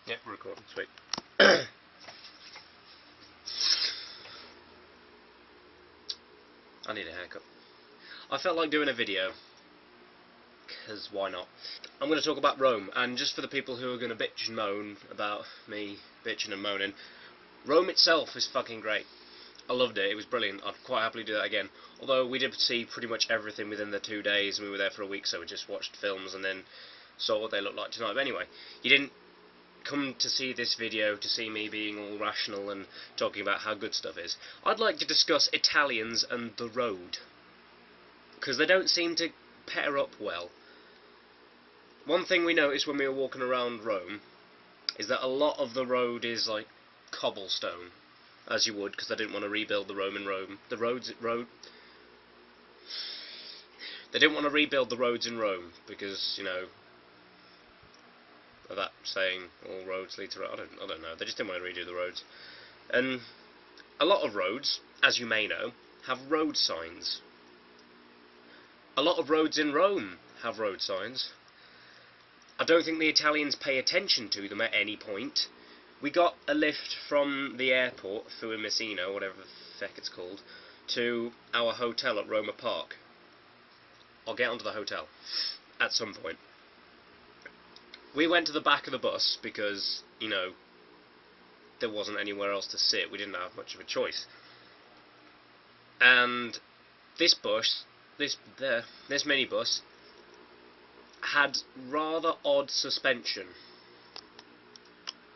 Yep, we're recording. Sweet. I need a haircut. I felt like doing a video, because why not? I'm going to talk about Rome, and just for the people who are going to bitch and moan about me bitching and moaning, Rome itself is fucking great. I loved it, it was brilliant, I'd quite happily do that again. Although we did see pretty much everything within the 2 days, and we were there for a week, so we just watched films and then saw what they looked like tonight. But anyway, you didn't come to see this video to see me being all rational and talking about how good stuff is. I'd like to discuss Italians and the road, because they don't seem to pair up well. One thing we noticed when we were walking around Rome is that a lot of the road is like cobblestone, as you would, because they didn't want to rebuild the Rome in Rome. They didn't want to rebuild the roads in Rome because, you know, of that saying, all roads lead to Rome. I don't know. They just didn't want to redo the roads. And a lot of roads, as you may know, have road signs. A lot of roads in Rome have road signs. I don't think the Italians pay attention to them at any point. We got a lift from the airport, Fiumicino, whatever the feck it's called, to our hotel at Roma Park. I'll get onto the hotel at some point. We went to the back of the bus because, you know, there wasn't anywhere else to sit. We didn't have much of a choice. And this bus, this minibus, had rather odd suspension.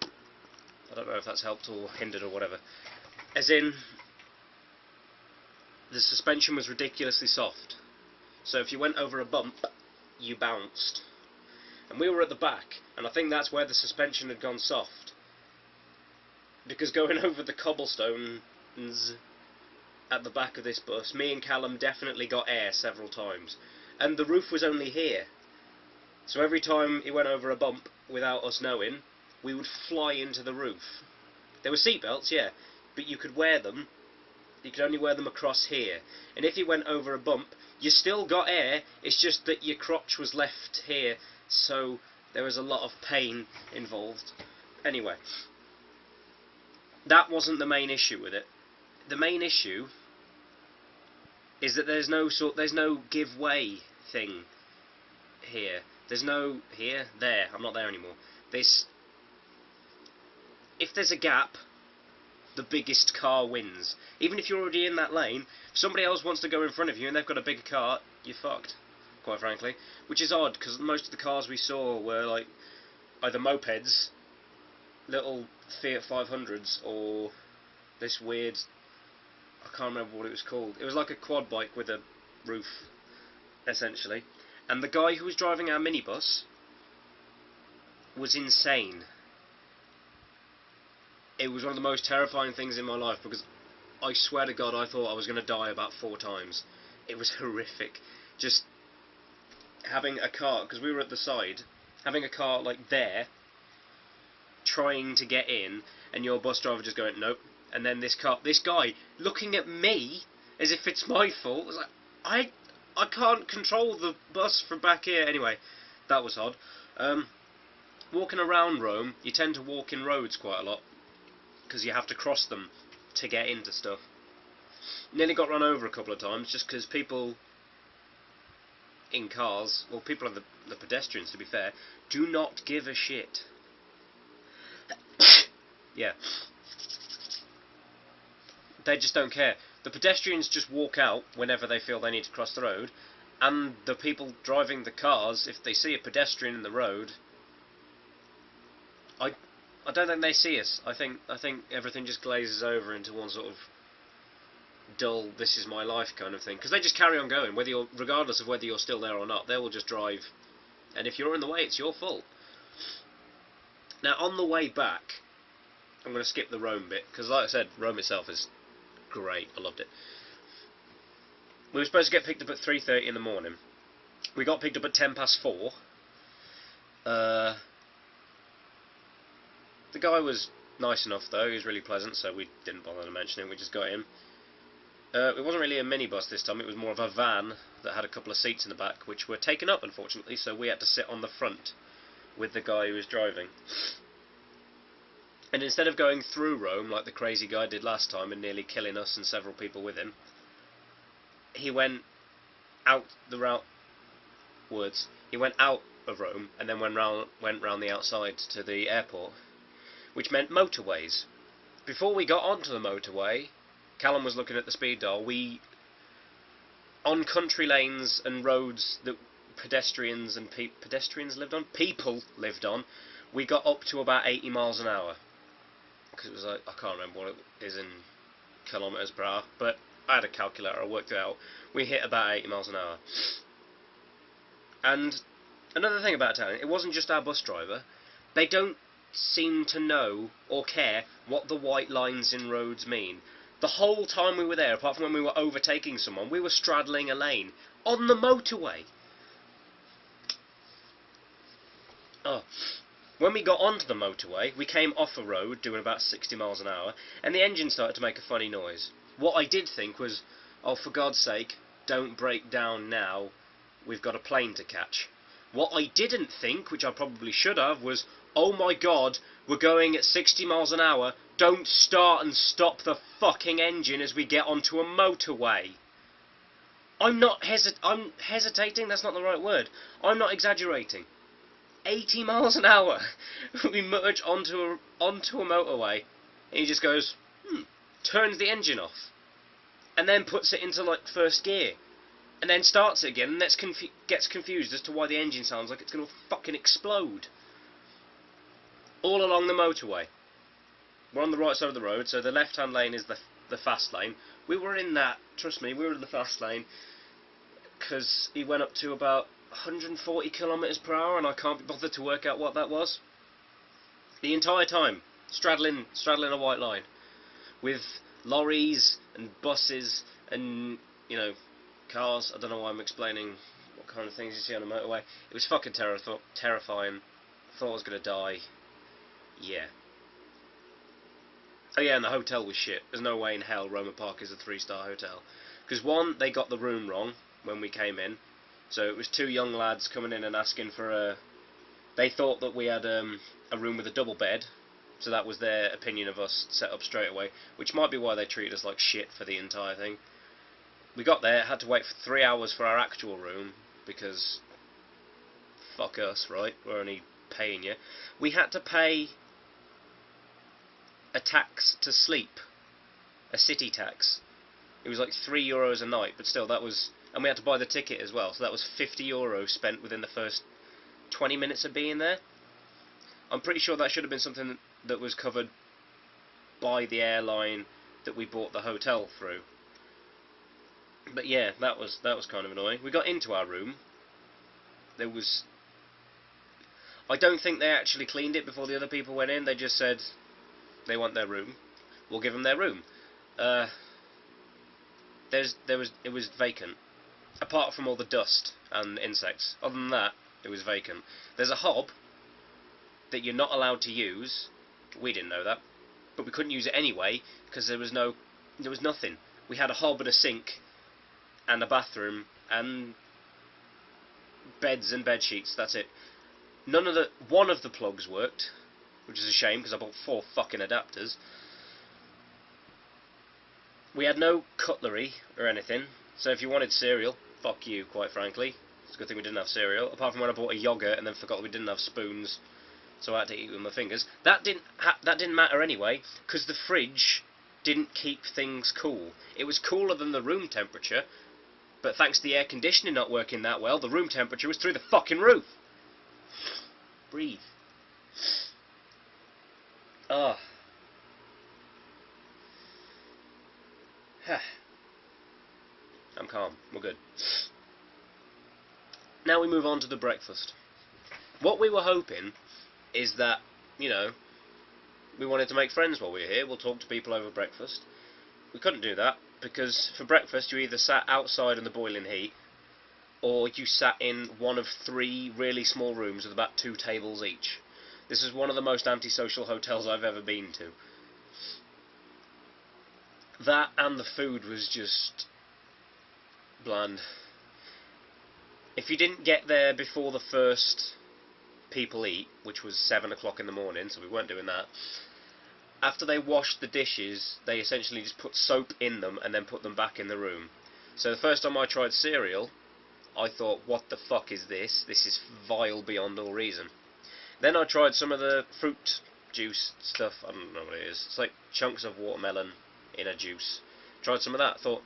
I don't know if that's helped or hindered or whatever. As in, the suspension was ridiculously soft. So if you went over a bump, you bounced. And we were at the back, and I think that's where the suspension had gone soft. Because going over the cobblestones at the back of this bus, me and Callum definitely got air several times. And the roof was only here. So every time he went over a bump without us knowing, we would fly into the roof. There were seatbelts, yeah, but you could wear them. You could only wear them across here. And if you went over a bump, you still got air, it's just that your crotch was left here, so there was a lot of pain involved. Anyway, that wasn't the main issue with it. The main issue is that there's no give way thing here. There's no here, there. I'm not there anymore. If there's a gap, the biggest car wins. Even if you're already in that lane, if somebody else wants to go in front of you and they've got a bigger car, you're fucked, quite frankly. Which is odd, because most of the cars we saw were like either mopeds, little Fiat 500s, or this weird, I can't remember what it was called. It was like a quad bike with a roof, essentially. And the guy who was driving our minibus was insane. It was one of the most terrifying things in my life, because I swear to God I thought I was going to die about 4 times. It was horrific. Just having a car, because we were at the side, having a car like there, trying to get in, and your bus driver just going, nope. And then this guy looking at me as if it's my fault. Was like, I can't control the bus from back here. Anyway, that was odd. Walking around Rome, you tend to walk in roads quite a lot, because you have to cross them to get into stuff. Nearly got run over a couple of times, just because people in cars, well, people are the pedestrians, to be fair, do not give a shit. Yeah. They just don't care. The pedestrians just walk out whenever they feel they need to cross the road, and the people driving the cars, if they see a pedestrian in the road, I don't think they see us. I think everything just glazes over into one sort of dull, this is my life kind of thing. Because they just carry on going, regardless of whether you're still there or not. They will just drive, and if you're in the way, it's your fault. Now, on the way back, I'm going to skip the Rome bit, because like I said, Rome itself is great. I loved it. We were supposed to get picked up at 3:30 in the morning. We got picked up at 4:10. The guy was nice enough, though. He was really pleasant, so we didn't bother to mention it. We just got in. It wasn't really a minibus this time. It was more of a van that had a couple of seats in the back, which were taken up, unfortunately, so we had to sit on the front with the guy who was driving. And instead of going through Rome like the crazy guy did last time and nearly killing us and several people with him, he went out the route words. He went out of Rome and then went round the outside to the airport, which meant motorways. Before we got onto the motorway, Callum was looking at the speed dial. On country lanes and roads that pedestrians lived on, people lived on, we got up to about 80 miles an hour. Because it was like, I can't remember what it is in kilometres per hour, but I had a calculator, I worked it out. We hit about 80 miles an hour. And another thing about Italian, it wasn't just our bus driver. They don't seem to know or care what the white lines in roads mean. The whole time we were there, apart from when we were overtaking someone, we were straddling a lane on the motorway. Oh. When we got onto the motorway, we came off a road doing about 60 miles an hour, and the engine started to make a funny noise. What I did think was, oh, for God's sake, don't break down now, we've got a plane to catch. What I didn't think, which I probably should have, was, oh my God, we're going at 60 miles an hour, don't start and stop the fucking engine as we get onto a motorway. I'm hesitating, that's not the right word. I'm not exaggerating. 80 miles an hour. We merge onto a motorway, and he just goes, turns the engine off, and then puts it into like first gear, and then starts it again, and gets confused as to why the engine sounds like it's going to fucking explode. All along the motorway. We're on the right side of the road, so the left-hand lane is the fast lane. We were in that, trust me, we were in the fast lane, because he went up to about 140 kilometres per hour, and I can't be bothered to work out what that was. The entire time, straddling a white line, with lorries and buses and, you know, cars. I don't know why I'm explaining what kind of things you see on a motorway. It was fucking terrifying. Thought I was going to die. Yeah. Oh yeah, and the hotel was shit. There's no way in hell Roma Park is a 3-star hotel. Because one, they got the room wrong when we came in. So it was 2 young lads coming in and asking for a... They thought that we had a room with a double bed, so that was their opinion of us set up straight away, which might be why they treated us like shit for the entire thing. We got there, had to wait for 3 hours for our actual room, because... fuck us, right? We're only paying you. We had to pay a tax to sleep. A city tax. It was like €3 a night, but still, that was... And we had to buy the ticket as well, so that was €50 spent within the first 20 minutes of being there. I'm pretty sure that should have been something that was covered by the airline that we bought the hotel through. But yeah, that was kind of annoying. We got into our room. There was... I don't think they actually cleaned it before the other people went in. They just said they want their room. We'll give them their room. It was vacant. Apart from all the dust and insects. Other than that, it was vacant. There's a hob that you're not allowed to use. We didn't know that. But we couldn't use it anyway, because there was nothing. We had a hob and a sink, and a bathroom, and beds and bed sheets, that's it. One of the plugs worked, which is a shame, because I bought 4 fucking adapters. We had no cutlery or anything, so if you wanted cereal, fuck you, quite frankly. It's a good thing we didn't have cereal, apart from when I bought a yogurt and then forgot that we didn't have spoons, so I had to eat with my fingers. That didn't matter anyway, because the fridge didn't keep things cool. It was cooler than the room temperature, but thanks to the air conditioning not working that well, the room temperature was through the fucking roof. Breathe. Ah. I'm calm. We're good. Now we move on to the breakfast. What we were hoping is that, you know, we wanted to make friends while we were here. We'll talk to people over breakfast. We couldn't do that, because for breakfast you either sat outside in the boiling heat, or you sat in one of 3 really small rooms with about 2 tables each. This is one of the most antisocial hotels I've ever been to. That and the food was just bland. If you didn't get there before the first people eat, which was 7 o'clock in the morning, so we weren't doing that, After they washed the dishes, they essentially just put soap in them and then put them back in the room. So the first time I tried cereal, I thought, what the fuck is this? This is vile beyond all reason. Then I tried some of the fruit juice stuff. I don't know what it is. It's like chunks of watermelon in a juice. Tried some of that. Thought,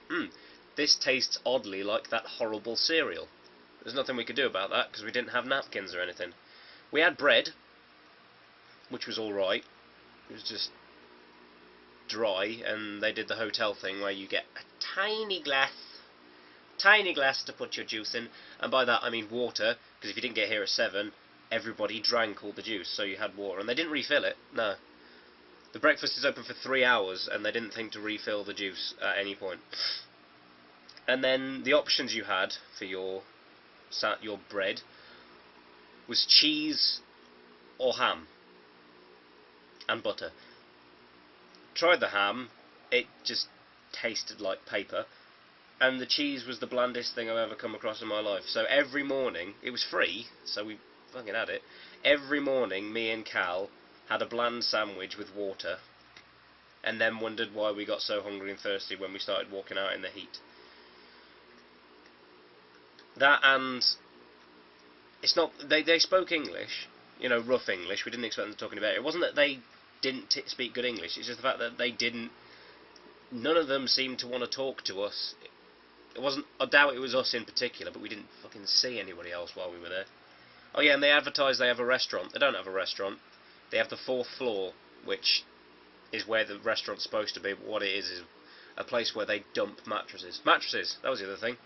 this tastes oddly like that horrible cereal. There's nothing we could do about that because we didn't have napkins or anything. We had bread, which was alright. It was just dry, and they did the hotel thing where you get a tiny glass to put your juice in, and by that I mean water, because if you didn't get here at 7, everybody drank all the juice, so you had water, and they didn't refill it, no. The breakfast is open for 3 hours, and they didn't think to refill the juice at any point. And then the options you had for your bread was cheese or ham and butter. Tried the ham, it just tasted like paper, and the cheese was the blandest thing I've ever come across in my life. So every morning, it was free, so we fucking had it. Every morning, me and Cal had a bland sandwich with water, and then wondered why we got so hungry and thirsty when we started walking out in the heat. That, and it's not, they spoke English, you know, rough English. We didn't expect them to talk any better. It wasn't that they didn't speak good English, it's just the fact that they didn't, none of them seemed to want to talk to us. It wasn't, I doubt it was us in particular, but we didn't fucking see anybody else while we were there. Oh yeah, and they advertise they have a restaurant. They don't have a restaurant. They have the 4th floor, which is where the restaurant's supposed to be, but what it is a place where they dump mattresses. Mattresses, that was the other thing.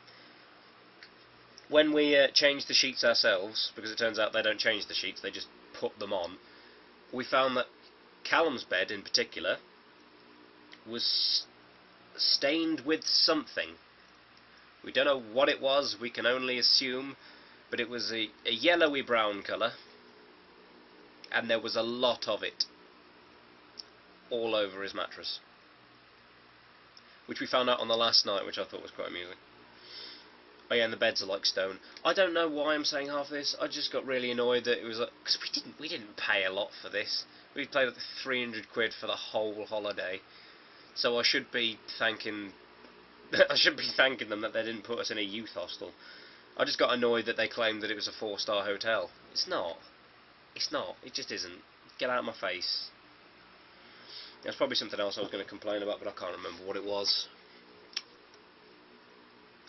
When we changed the sheets ourselves, because it turns out they don't change the sheets, they just put them on, we found that Callum's bed in particular was stained with something. We don't know what it was, we can only assume, but it was a yellowy brown colour, and there was a lot of it all over his mattress, which we found out on the last night, which I thought was quite amusing. Oh yeah, and the beds are like stone. I don't know why I'm saying half this. I just got really annoyed that it was like, because we didn't pay a lot for this. We paid like 300 quid for the whole holiday, so I should be thanking them that they didn't put us in a youth hostel. I just got annoyed that they claimed that it was a 4-star hotel. It's not. It's not. It just isn't. Get out of my face. There's probably something else I was going to complain about, but I can't remember what it was.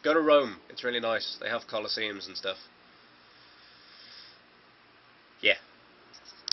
Go to Rome. It's really nice. They have colosseums and stuff.